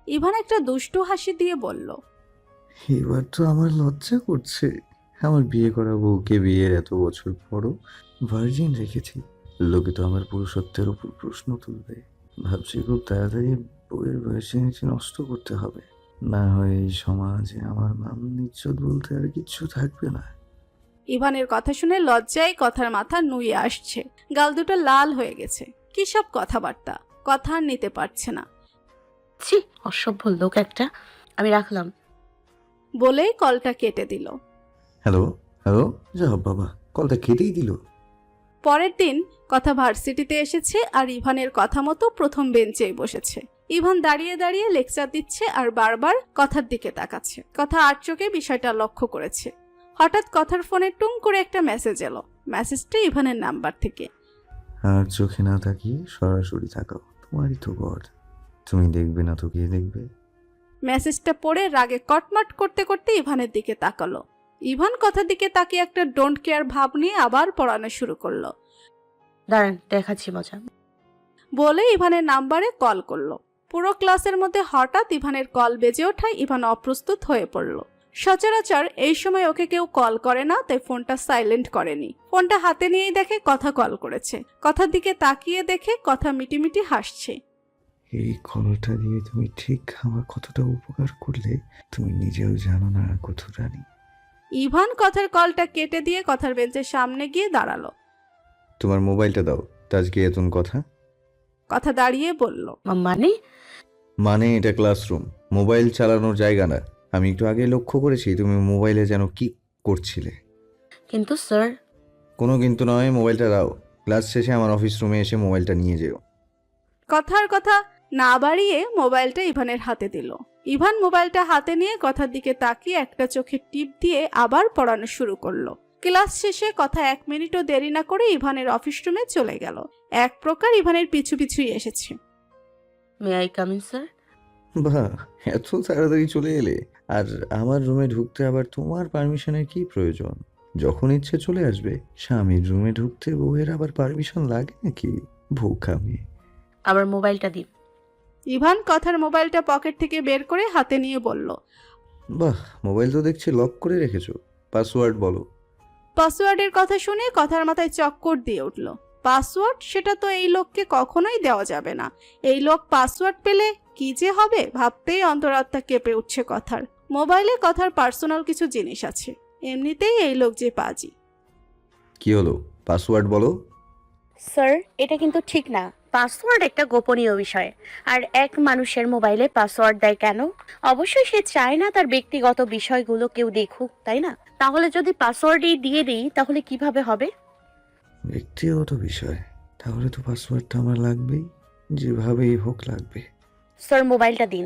Ivan একটা দুষ্টু হাসি দিয়ে বলল, এবার তো আমার লজ্জা করছে। আমার বিয়ে করা বউকে বিয়ের এত বছর পরও ভার্জিন রেখেছি। লোকে তো আমার পুরুষত্বের উপর প্রশ্ন তুলবে। ভাবছি খুব তাড়াতাড়ি বউয়ের ভার্জিনিটি নষ্ট করতে হবে, না হয় এই সমাজে আমার মান ইজ্জত বলতে আর কিচ্ছু থাকবে না। ইভানের কথা শুনে লজ্জায় কথার মাথা নুয়ে আসছে, গাল দুটো লাল হয়ে গেছে। কি সব কথাবার্তা, কথা আর নিতে পারছে না। ছি, অসভ্য লোক একটা। আমি রাখলাম। বলেই কলটা কেটে দিল। হ্যালো হ্যালো, যা বাবা, কলটা কেটেই দিল। পরের দিন কথা ভার্সিটিতে এসেছে আর ইভানের কথা মতো প্রথম বেঞ্চেই বসেছে। ইভান দাঁড়িয়ে দাঁড়িয়ে লেকচার দিচ্ছে আর বারবার কথার দিকে তাকাচ্ছে। কথা আর চোখে বিষয়টা লক্ষ্য করেছে। হঠাৎ কথার ফোনে টুং করে একটা মেসেজ এলো। মেসেজটা ইভানের নাম্বার থেকে। আর চোখে না তাকিয়ে সরাসরি তাকাও, তোমারই তো বর। তুমি দেখবে না তো কে দেখবে? মেসেজটা পড়ে রাগে কটমট করতে করতে ইভানের দিকে তাকালো। ইভান কথার দিকে তাকিয়ে একটা ডোন্ট কেয়ার ভাব নিয়ে আবার পড়ানো শুরু করলো। দাঁড়ান, দেখাচ্ছি মজা। বলে ইভানের নাম্বারে কল করলো। পুরো ক্লাসের মধ্যে হঠাৎ ইভানের কল বেজে ওঠায় ইভান অপ্রস্তুত হয়ে পড়ল। সচরাচর এই সময় ওকে কেউ কল করে না, তাই ফোনটা সাইলেন্ট করেনি। ফোনটা হাতে নিয়েই দেখে কথা কল করেছে। কথার দিকে তাকিয়ে দেখে কথা মিটিমিটি হাসছে। এই কলটা দিয়ে তুমি ঠিক আমার কতটা উপকার করলে তুমি নিজেও জানো না কত রানী। ইভান কথার কলটা কেটে দিয়ে কথার বেঞ্চের সামনে গিয়ে দাঁড়ালো। তোমার মোবাইলটা দাও, আজকে এতন কথা। কথা দাঁড়িয়ে বলল, মানে? মানে এটা ক্লাসরুম, মোবাইল চালানোর জায়গা না। আমি একটু আগে লক্ষ্য করেছি তুমি মোবাইলে যেন কি করছিলে। কিন্তু স্যার। কোনো কিন্তু নয়, মোবাইলটা দাও। ক্লাস শেষে আমার অফিস রুমে এসে মোবাইলটা নিয়ে যেও। কথার কথা না বাড়িয়ে মোবাইলটা ইভানের হাতে দিল। ইভান মোবাইলটা হাতে নিয়ে কথার দিকে তাকিয়ে একটা চোখে টিপ দিয়ে আবার পড়ানো শুরু করলো। ক্লাস শেষে কথা 1 মিনিটও দেরি না করে ইভানের অফিস রুমে চলে গেল। এক প্রকার ইভানের পিছু পিছুই এসেছে। May I come in sir? বাহ, এত তাড়াতাড়ি চলে এলে। আর আমার রুমে ঢুকতে আবার তোমার পারমিশনের কি প্রয়োজন? যখন ইচ্ছে চলে আসবে। স্বামীর রুমে ঢুকতে বউয়ের আবার পারমিশন লাগে নাকি? বোকা মেয়ে। আবার মোবাইলটা দিন। ইভান কথার মোবাইলটা পকেট থেকে বের করে হাতে নিয়ে বলল, বাহ, মোবাইল তো দেখছি লক করে রেখেছো। পাসওয়ার্ড বলো। পাসওয়ার্ডের কথা শুনে কথার মাথায় চক্কর দিয়ে উঠল। পাসওয়ার্ড? সেটা তো এই লোককে কখনোই দেওয়া যাবে না। এই লোক পাসওয়ার্ড পেলে কি যে হবে ভাবতেই অন্তরাত্মা কেঁপে উঠছে কথার। মোবাইলে কথার পার্সোনাল কিছু জিনিস আছে। এমনিতেই এই লোক যে পাজি। কি হলো, পাসওয়ার্ড বলো। স্যার, এটা কিন্তু ঠিক না। পাসওয়ার্ড একটা গোপনীয় বিষয়। আর এক মানুষের মোবাইলে পাসওয়ার্ড দেয় কেন? অবশ্যই সে চায় না তার ব্যক্তিগত বিষয়গুলো কেউ দেখুক, তাই না? তাহলে যদি পাসওয়ার্ডই দিয়ে দিই তাহলে কিভাবে হবে? ব্যক্তিগত বিষয়? তাহলে তো পাসওয়ার্ডটা আমার লাগবেই, যেভাবেই হোক লাগবে। স্যার, মোবাইলটা দিন।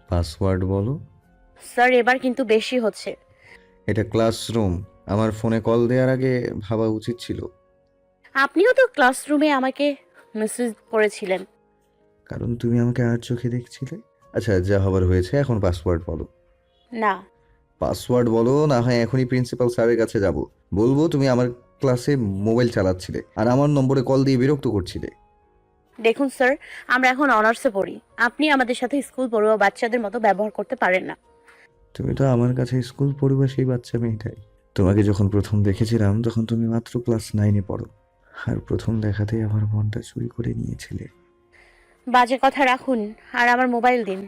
পাসওয়ার্ড বলো। স্যার, এবার কিন্তু বেশি হচ্ছে। এটা ক্লাসরুম, আমার ফোনে কল দেওয়ার আগে ভাবা উচিত ছিল। আপনিও তো ক্লাসরুমে আমাকে মেসেজ করেছিলেন। কারণ তুমি আমাকে আর চোখে দেখছিলে। আচ্ছা, যা হবার হয়েছে, এখন পাসওয়ার্ড বলো। না। পাসওয়ার্ড বলো, না হয় এখনই প্রিন্সিপাল স্যারের কাছে যাব। বলবো তুমি আমার ক্লাসে মোবাইল চালাচ্ছিলে আর আমার নম্বরে কল দিয়ে বিরক্ত করছিলে। দেখুন স্যার, আমরা এখন অনার্সে পড়ি। আপনি আমাদের সাথে স্কুল পড়ুয়া বাচ্চাদের মতো ব্যবহার করতে পারেন না। তুমি তো আমার কাছে স্কুল পড়ুয়া সেই বাচ্চা মেয়েটাই। তোমাকে যখন প্রথম দেখেছিলাম তখন তুমি মাত্র ক্লাস 9-এ পড়ো। আর প্রথম দেখাতেই আমার মনটা চুরি করে নিয়েছিলে। বাজে কথা রাখুন আর আমার মোবাইল দিন।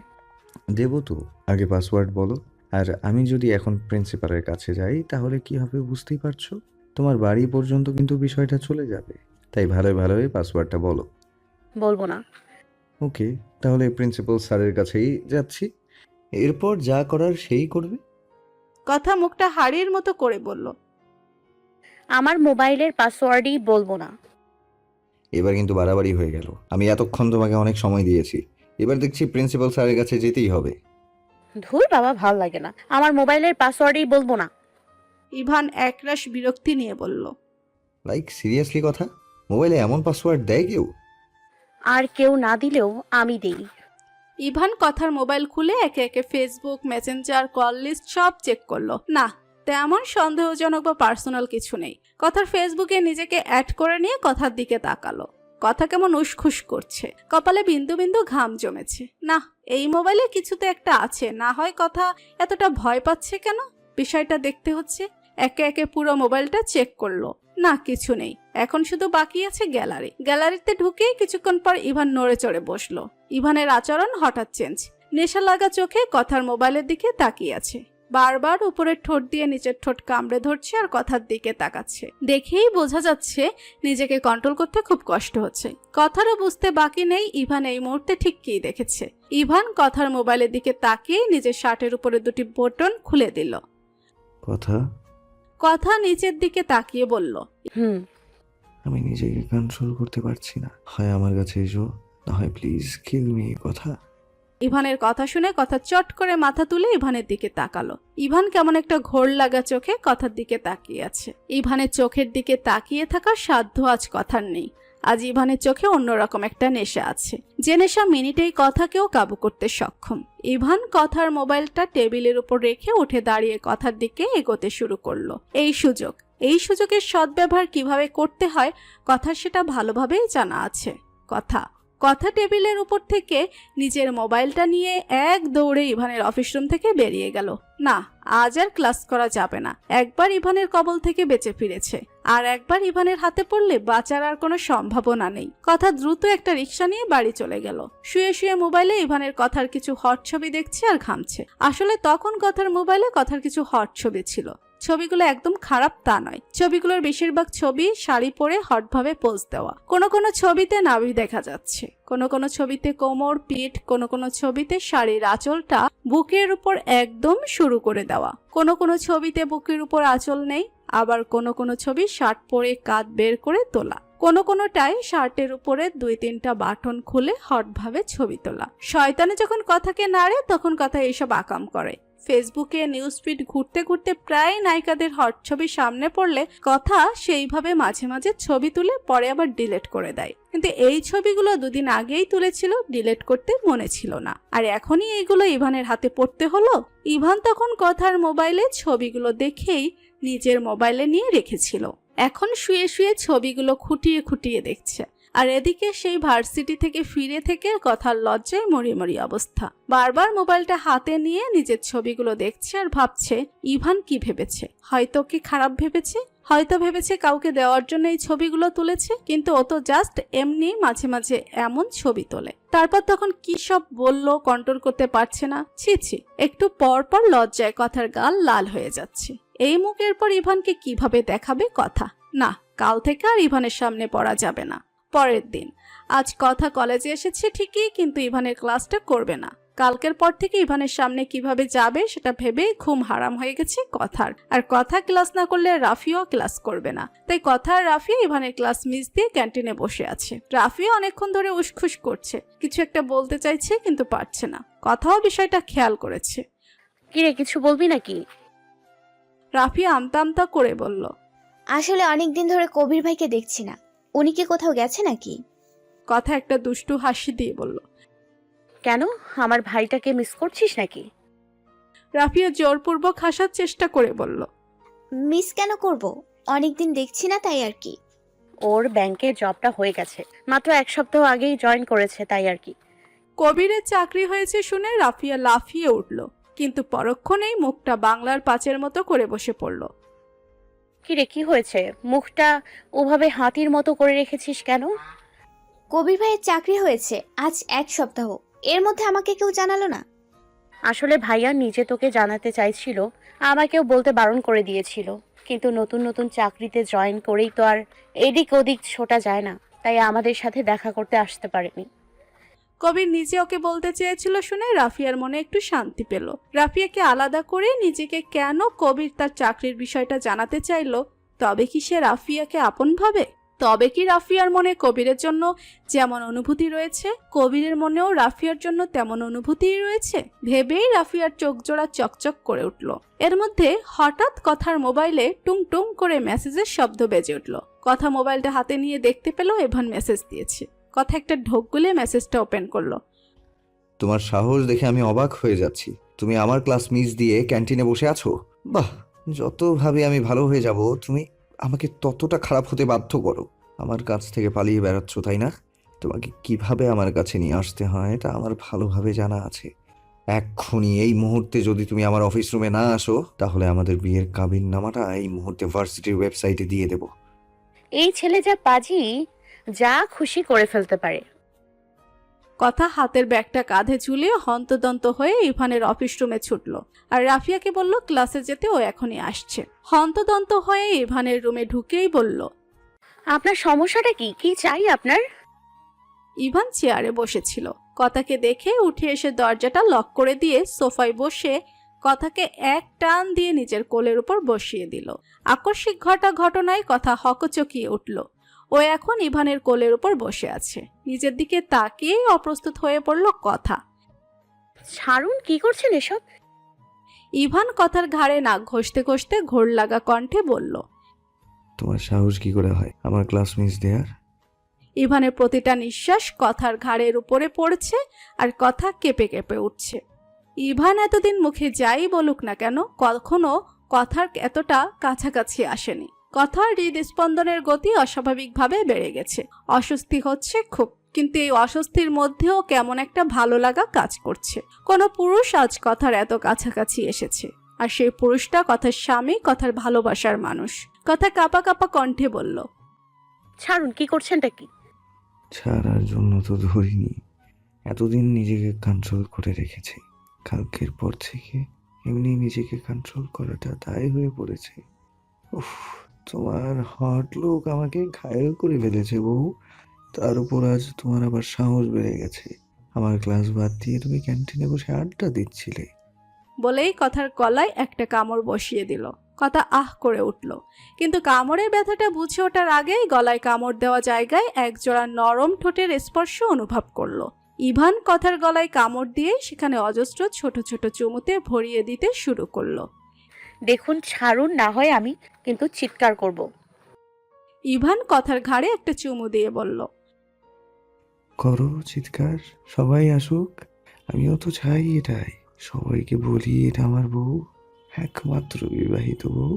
দেবো তো, আগে পাসওয়ার্ড বলো। আর আমি যদি এখন প্রিন্সিপালের কাছে যাই তাহলে কি হবে বুঝতেই পারছো। তোমার বাড়ি পর্যন্ত কিন্তু বিষয়টা চলে যাবে। তাই ভালোই ভালোই পাসওয়ার্ডটা বলো। বলবো না। ওকে, তাহলে প্রিন্সিপাল স্যারের কাছেই যাচ্ছি। এরপর যা করার সেই করবে। কথা মুখটা হাড়ির মতো করে বলল, আমার মোবাইলের পাসওয়ার্ডই বলবো না। এবার কিন্তু বাড়াবাড়ি হয়ে গেল। আমি এতক্ষণ তোমাকে অনেক সময় দিয়েছি, এবার দেখছি প্রিন্সিপাল স্যারের কাছে যেতেই হবে। ধুর বাবা, ভাল লাগে না। আমার মোবাইলের পাসওয়ার্ডই বলবো না। ইভান একরাশ বিরক্তি নিয়ে বলল, লাইক সিরিয়াসলি কথা, মোবাইলে এমন পাসওয়ার্ড দেয় কেউ? আর কেউ না দিলেও আমি দেই। ইভান কথার মোবাইল খুলে একে একে ফেসবুক, মেসেঞ্জার, কল লিস্ট সব চেক করলো। না, তেমন সন্দেহজনক বা পার্সোনাল কিছু নেই। কথার ফেসবুকে নিজেকে অ্যাড করে নিয়ে কথার দিকে তাকালো। কথা কেমন উসখুস করছে, কপালে বিন্দু বিন্দু ঘাম জমেছে। না, এই মোবাইলে কিছু তো একটা আছে, না হয় কথা এতটা ভয় পাচ্ছে কেন? বিষয়টা দেখতে হচ্ছে। একে একে পুরো মোবাইলটা চেক করলো, না কিছু নেই। এখন শুধু বাকি আছে গ্যালারি। গ্যালারিতে ঢুকেই কিছুক্ষণ পর ইভান নড়ে চড়ে বসলো। ইভানের আচরণ হঠাৎ চেঞ্জ। নেশা লাগা চোখে কথার মোবাইলের দিকে তাকিয়ে আছে, বারবার উপরের ঠোঁট দিয়ে নিচের ঠোঁট কামড়ে ধরছে আর কথার দিকে তাকাচ্ছে। দেখেই বোঝা যাচ্ছে নিজেকে কন্ট্রোল করতে খুব কষ্ট হচ্ছে। কথারও বুঝতে বাকি নেই ইভান এই মুহূর্তে ঠিক কি দেখেছে। ইভান কথার মোবাইলের দিকে তাকিয়ে নিজের শার্টের উপরে দুটি বোতাম খুলে দিল। কথা নিচের দিকে তাকিয়ে বলল, আমি নিজেকে কন্ট্রোল করতে পারছি না, হয় আমার কাছে এসো, না হয় প্লিজ কিল মি। কথা ইভানের কথা শুনে কথা চট করে মাথা তুলে ইভানের দিকে তাকালো। ইভান কেমন একটা ঘোর লাগা চোখে কথার দিকে তাকিয়ে আছে। ইভানের চোখের দিকে তাকিয়ে থাকার সাধ্য আজ কথার নেই। আজ ইভানের চোখে অন্যরকম একটা নেশা আছে, যে নেশা মিনিটেই কথাকেও কাবু করতে সক্ষম। ইভান কথার মোবাইলটা টেবিলের উপর রেখে উঠে দাঁড়িয়ে কথার দিকে এগোতে শুরু করলো। এই সুযোগের সদ্ব্যবহার কিভাবে করতে হয় কথার সেটা ভালোভাবেই জানা আছে। কথা টেবিলের উপর থেকে নিজের মোবাইলটা নিয়ে এক দৌড়ে ইভানের অফিস রুম থেকে বেরিয়ে গেল। না, আজ আর ক্লাস করা যাবে না। একবার ইভানের কবল থেকে বেঁচে ফিরেছে, আর একবার ইভানের হাতে পড়লে বাঁচার আর কোনো সম্ভাবনা নেই। কথা দ্রুত একটা রিক্সা নিয়ে বাড়ি চলে গেল। শুয়ে শুয়ে মোবাইলে ইভানের কথার কিছু হট ছবি দেখছে আর ঘামছে। আসলে তখন কথার মোবাইলে কথার কিছু হট ছবি ছিল। ছবিগুলো একদম খারাপ তা নয়। ছবিগুলোর বেশিরভাগ ছবি শাড়ি পরে হটভাবে পোজ দেওয়া। কোনো ছবিতে নাভি দেখা যাচ্ছে, কোনো ছবিতে কোমর, পিঠ, কোনো ছবিতে শাড়ির আঁচলটা বুকের উপর একদম শুরু করে দেওয়া। কোনো ছবিতে বুকের উপর আঁচল নেই, আবার কোনো ছবি শার্ট পরে কাঁধ বের করে তোলা। কোনোটাই শার্টের উপরে 2-3টা বাটন খুলে হটভাবে ছবি তোলা। শয়তানে যখন কথাকে নাড়ে তখন কথা এইসব আকাম করে। ফেসবুকে নিউজ ফিড ঘুরতে ঘুরতে প্রায় নায়িকাদের হট ছবি সামনে পড়লে কথা সেইভাবে মাঝে মাঝে ছবি তুলে পরে আবার ডিলিট করে দেয়। কিন্তু এই ছবিগুলো 2 দিন আগেই তুলেছিল, ডিলিট করতে মনে ছিল না, আর এখনই এইগুলো ইভানের হাতে পড়তে হলো। ইভান তখন কথার মোবাইলে ছবিগুলো দেখেই নিজের মোবাইলে নিয়ে রেখেছিল। এখন শুয়ে শুয়ে ছবিগুলো খুঁটিয়ে খুঁটিয়ে দেখছে। আর এদিকে সেই ভার্সিটি থেকে ফিরে থেকে কথার লজ্জায় মরি অবস্থা। বারবার মোবাইলটা হাতে নিয়ে নিজের ছবিগুলো দেখছে আর ভাবছে ইভান কি ভেবেছে। হয়তো কি খারাপ ভেবেছে, হয়তো ভেবেছে কাউকে দেওয়ার জন্য এই ছবিগুলো তুলেছে, কিন্তু ও তো জাস্ট এমনি মাঝে মাঝে এমন ছবি তোলে। তারপর তখন কি সব বলল কন্ট্রোল করতে পারছে না। ছি, একটু পর পর লজ্জায় কথার গাল লাল হয়ে যাচ্ছে। এই মুখের পর ইভানকে কিভাবে দেখাবে কথা? না, কাল থেকে আর ইভানের সামনে পড়া যাবে না। পরের দিন আজ কথা কলেজে এসেছে ঠিকই, কিন্তু ইভানের ক্লাসটা করবে না। কালকের পর থেকে ইভানের সামনে কিভাবে যাবে সেটা ভেবেই ঘুম হারাম হয়ে গেছে কথার। আর কথা ক্লাস না করলে রাফিও ক্লাস করবে না, তাই কথা আর রাফি ইভানের ক্লাস মিস দিয়ে ক্যান্টিনে বসে আছে। রাফিও অনেকক্ষণ ধরে উসখুস করছে, কিছু একটা বলতে চাইছে কিন্তু পারছে না। কথাও বিষয়টা খেয়াল করেছে। কিরে, কিছু বলবি নাকি? রাফি আমতা আমতা করে বলল, আসলে অনেকদিন ধরে কবির ভাইকে দেখছি না, উনি কি কোথাও গেছে নাকি? কথা একটা দুষ্টু হাসি দিয়ে বলল, কেন, আমার ভাইটাকে মিস করছিস নাকি? রাফিয়া জোরপূর্বক হাসার চেষ্টা করে বলল, মিস কেন করব, অনেকদিন দেখছি না তাই আর কি। ওর ব্যাংকে জবটা হয়ে গেছে, মাত্র 1 সপ্তাহ আগেই জয়েন করেছে, তাই আর কি। কবিরের চাকরি হয়েছে শুনে রাফিয়া লাফিয়ে উঠল, কিন্তু পরক্ষণেই মুখটা বাংলার পাঁচের মতো করে বসে পড়ল। কিরে, কি হয়েছে? মুখটা ওভাবে হাতির মতো করে রেখেছিস কেন? কবির ভাইয়ের চাকরি হয়েছে আজ 1 সপ্তাহ, এর মধ্যে আমাকে কেউ জানালো না। আসলে ভাইয়া নিজে তোকে জানাতে চাইছিল, আমাকেও বলতে বারণ করে দিয়েছিল, কিন্তু নতুন চাকরিতে জয়েন করেই তো আর এদিক ওদিক ছোটা যায় না, তাই আমাদের সাথে দেখা করতে আসতে পারেনি। কবির নিজে ওকে বলতে চেয়েছিল শুনে রাফিয়ার মনে একটু শান্তি পেল। রাফিয়াকে আলাদা করে নিজেকে কেন কবির তার চাকরির বিষয়টা জানাতে চাইলো? তবে কি সে রাফিয়াকে আপন ভাবে? তবে কি রাফিয়ার মনে কবিরের জন্য যেমন অনুভূতি রয়েছে, কবিরের মনেও রাফিয়ার জন্য তেমন অনুভূতিই রয়েছে? ভেবেই রাফিয়ার চোখ জোড়া চকচক করে উঠল। এর মধ্যে হঠাৎ কথার মোবাইলে টুং টুং করে মেসেজের শব্দ বেজে উঠল। কথা মোবাইলটা হাতে নিয়ে দেখতে পেল এভান মেসেজ দিয়েছে। কথা একটা ঢোক গুলে মেসেজটা ওপেন করলো। তোমার সাহস দেখে আমি অবাক হয়ে যাচ্ছি। তুমি আমার ক্লাস মিস দিয়ে ক্যান্টিনে বসে আছো? বাহ, যত ভাবে আমি ভালো হয়ে যাব তুমি আমাকে ততটা খারাপ হতে বাধ্য করো। আমার কাছ থেকে পালিয়ে বেড়াচ্ছ, তাই না? তোমাকে কিভাবে আমার কাছে নিয়ে আসতে হয় এটা আমার ভালোভাবে জানা আছে। এক্ষুনি এই মুহূর্তে যদি তুমি আমার অফিস রুমে না আসো, তাহলে আমাদের বিয়ের কাবিননামাটা এই মুহূর্তে ভার্সিটির ওয়েবসাইটে দিয়ে দেবো। এই ছেলে যা পাজি, যা খুশি করে ফেলতে পারে। কথা হাতের ব্যাগটা কাঁধে ঝুলিয়ে হন্তদন্ত হয়ে ইভানের অফিস রুমে ছুটল আর রাফিয়াকে বলল ক্লাসে যেতে ও এখনই আসছে। হন্তদন্ত হয়ে ইভানের রুমে ঢুকেই বলল, আপনার সমস্যাটা কি? কি চাই আপনার? ইভান চেয়ারে বসেছিল। কথাকে দেখে উঠে এসে দরজাটা লক করে দিয়ে সোফায় বসে কথাকে এক টান দিয়ে নিজের কোলের উপর বসিয়ে দিল। আকস্মিক ঘটনায় কথা হকচকিয়ে উঠল। ও এখন ইভানের কোলের উপর বসে আছে। নিজের দিকে তাকিয়েই অপ্রস্তুত হয়ে পড়ল কথা। ছাড়ুন, কি করছেন এসব? ইভান কথার ঘাড়ে নাক ঘষতে ঘষতে ঘোর লাগা কণ্ঠে বলল, তোমার সাহস কি করে হয় আমার ক্লাস মিস দেয়ার? ইভানের প্রতিটা নিঃশ্বাস কথার ঘাড়ের উপরে পড়ছে আর কথা কেঁপে কেঁপে উঠছে। ইভান এতদিন মুখে যাই বলুক না কেন কখনো কথার এতটা কাছাকাছি আসেনি। কথার হৃদস্পন্দনের গতি অস্বাভাবিকভাবে বেড়ে গেছে। অস্বস্তি হচ্ছে খুব, কিন্তু এই অস্বস্তির মধ্যেও কেমন একটা ভালো লাগা কাজ করছে। কোনো পুরুষ আজ কথার এত কাছাকাছি এসেছে, আর সেই পুরুষটা কথার স্বামী, কথার ভালোবাসার মানুষ। কথা কাঁপা কাঁপা কণ্ঠে বলল, ছাড়ুন, কি করছেনটা কি? ছাড়ার জন্য তো ধরিনি, এতদিন নিজেকে কন্ট্রোল করে রেখেছি। কালকের পর থেকে এমনি নিজেকে কন্ট্রোল করাটা দায় হয়ে পড়েছে। উফ, তোমার হট লুক আমাকে ঘায়েল করে ফেলেছে বউ। তার উপর আজ তোমার আবার সাহস বেড়ে গেছে। আমার ক্লাস বাদ দিয়ে তুমি ক্যান্টিনে বসে আড্ডা দিচ্ছিলে। বলেই কথার গলায় একটা কামড় বসিয়ে দিল। কথা আহ করে উঠল, কিন্তু কামড়ের ব্যথাটা বুঝে ওঠার আগেই গলায় কামড় দেওয়া জায়গায় একজোড়া নরম ঠোঁটের স্পর্শ অনুভব করলো। ইভান কথার গলায় কামড় দিয়ে সেখানে অজস্র ছোট ছোট চুমুতে ভরিয়ে দিতে শুরু করলো। দেখুন, ছাড়ুন, না হয় আমি কিন্তু চিৎকার করব। ইভান কথার ঘাড়ে একটা চুমু দিয়ে বলল, করো চিৎকার, সবাই আসুক। আমিও তো চাই এটাই। সবাইকে বলি এটা আমার বউ, একমাত্র বিবাহিত বউ।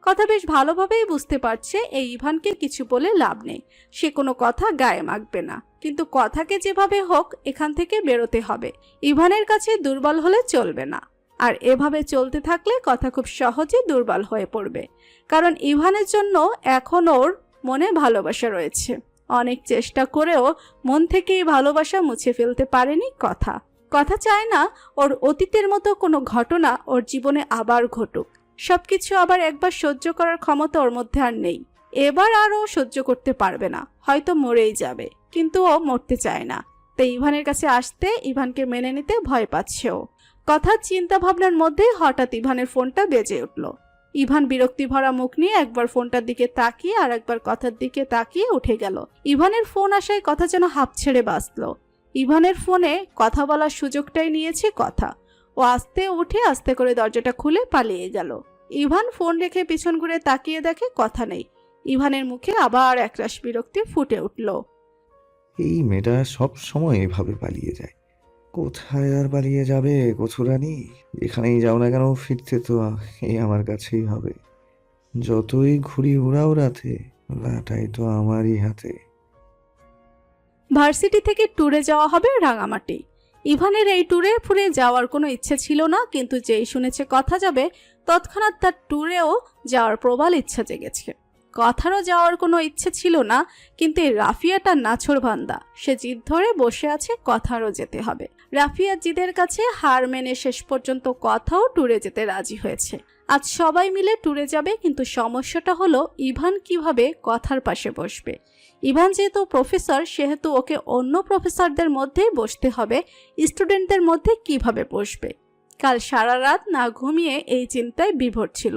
কথা বেশ ভালোভাবেই বুঝতে পারছে এই ইভানকে কিছু বলে লাভ নেই। সে কোনো কথা গায়ে মাখবে না, কিন্তু কথাকে যেভাবে হোক এখান থেকে বেরোতে হবে। ইভানের কাছে দুর্বল হলে চলবে না, আর এভাবে চলতে থাকলে কথা খুব সহজে দুর্বল হয়ে পড়বে। কারণ ইভানের জন্য এখন ওর মনে ভালোবাসা রয়েছে। অনেক চেষ্টা করেও মন থেকে এই ভালোবাসা মুছে ফেলতে পারেনি কথা। কথা চায় না ওর অতীতের মতো কোনো ঘটনা ওর জীবনে আবার ঘটুক। সবকিছু আবার একবার সহ্য করার ক্ষমতা ওর মধ্যে আর নেই। এবার আর ও সহ্য করতে পারবে না, হয়তো মরেই যাবে, কিন্তু ও মরতে চায় না। তাই ইভানের কাছে আসতে, ইভানকে মেনে নিতে ভয় পাচ্ছে ও। কথার চিন্তা ভাবনার মধ্যে হঠাৎ ইভানের ফোনটা বেজে উঠল। ইভান বিরক্তি ভরা মুখ নিয়ে একবার ফোনটার দিকে তাকিয়ে আর একবার কথার দিকে তাকিয়ে উঠে গেল। ইভানের ফোন আসায় কথা যেন হাঁপ ছেড়ে বাঁচল। ইভানের ফোনে কথা বলার সুযোগটাই নিয়েছে কথা। ও আস্তে উঠে আস্তে করে দরজাটা খুলে পালিয়ে গেল। ইভান ফোন রেখে পিছন ঘুরে তাকিয়ে দেখে কথা নেই। ইভানের মুখে আবার একরাশ বিরক্তি ফুটে উঠল। এই মেয়েটা সব সময় এভাবে পালিয়ে যায়। কোথায় আর পালিয়ে যাবে কচুরানি? যেখানেই যাও না কেন ফিরতে তো এই আমার কাছেই হবে। যতই ঘুরি উড়াও রাতে, লাটাই তো আমারই হাতে। ভার্সিটি থেকে ট্যুরে যাওয়া হবে রাঙামাটি। ইভানের এই ট্যুরে ফুরে যাওয়ার কোনো ইচ্ছে ছিল না, কিন্তু যেই শুনেছে কথা যাবে তৎক্ষণাৎ তার ট্যুরেও যাওয়ার প্রবল ইচ্ছা জেগেছে। কথারও যাওয়ার কোনো ইচ্ছে ছিল না, কিন্তু এই রাফিয়াটা নাছোড়বান্দা, সে জিদ ধরে বসে আছে কথারও যেতে হবে। রাফিয়ার জিদের কাছে হার মেনে শেষ পর্যন্ত কথাও ট্যুরে যেতে রাজি হয়েছে। আজ সবাই মিলে ট্যুরে যাবে, কিন্তু সমস্যাটা হলো ইভান কিভাবে কথার পাশে বসবে। ইভান যেহেতু প্রফেসর, সেহেতু ওকে অন্য প্রফেসরদের মধ্যেই বসতে হবে। স্টুডেন্টদের মধ্যে কিভাবে বসবে? কাল সারা রাত না ঘুমিয়ে এই চিন্তায় বিভোর ছিল।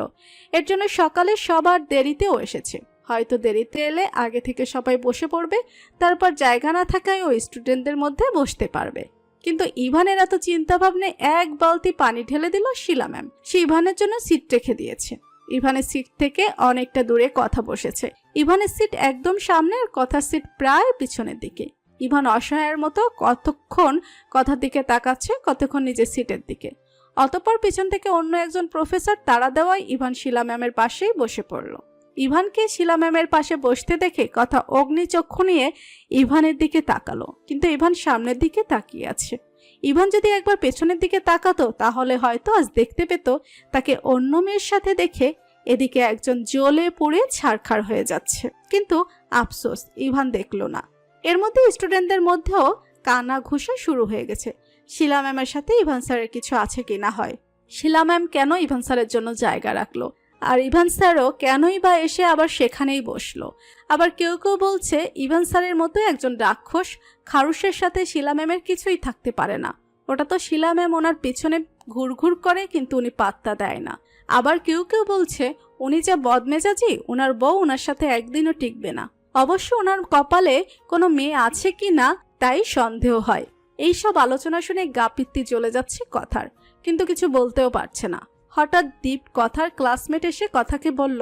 এর জন্য সকালে সবার দেরিতেও এসেছে। হয়তো দেরিতে এলে আগে থেকে সবাই বসে পড়বে, তারপর জায়গা না থাকায় ওই স্টুডেন্টদের মধ্যে বসতে পারবে। কিন্তু ইভানের এত চিন্তা ভাবনে এক বালতি পানি ঢেলে দিল শিলা ম্যাম। সে ইভানের জন্য সিট রেখে দিয়েছে। ইভানের সিট থেকে অনেকটা দূরে কথা বসেছে। ইভানের সিট একদম সামনে আর কথার সিট প্রায় পিছনের দিকে। ইভান অসহায়ের মতো কতক্ষণ কথার দিকে তাকাচ্ছে, কতক্ষণ নিজের সিটের দিকে। অতঃপর পিছন থেকে অন্য একজন প্রফেসর তাড়া দেওয়ায় ইভান শিলা ম্যামের পাশেই বসে পড়ল। ইভানকে শিলা ম্যামের পাশে বসতে দেখে কথা অগ্নিচক্ষু নিয়ে ইভানের দিকে তাকালো, কিন্তু ইভান সামনের দিকে তাকিয়ে আছে। ইভান যদি একবার পেছনের দিকে তাকাতো তাহলে হয়তো আজ দেখতে পেত তাকে অন্য মেয়ের সাথে দেখে এদিকে একজন জ্বলে পুড়ে ছারখার হয়ে যাচ্ছে। কিন্তু আফসোস, ইভান দেখলো না। এর মধ্যে স্টুডেন্টদের মধ্যেও কানা ঘুষা শুরু হয়ে গেছে শিলা ম্যামের সাথে ইভান স্যারের কিছু আছে কিনা হয়। শিলা ম্যাম কেন ইভান স্যারের জন্য জায়গা রাখলো, আর ইভান স্যারও কেনই বা এসে আবার সেখানেই বসলো। আবার কেউ কেউ বলছে ইভান স্যারের মতো একজন রাক্ষস খারুশের সাথে শিলা ম্যামের কিছুই থাকতে পারে না। ওটা তো শিলা ম্যাম ওনার পিছনে ঘুরঘুর করে, কিন্তু উনি পাত্তা দেয় না। আবার কেউ কেউ বলছে উনি যা বদমেজাজি, ওনার বউ ওনার সাথে একদিনও টিকবে না। অবশ্য ওনার কপালে কোনো মেয়ে আছে কি না তাই সন্দেহ হয়। এইসব আলোচনা শুনে গা পিত্তি জ্বলে যাচ্ছে কথার, কিন্তু কিছু বলতেও পারছে না। হঠাৎ দীপ কথার ক্লাসমেট এসে কথাকে বলল,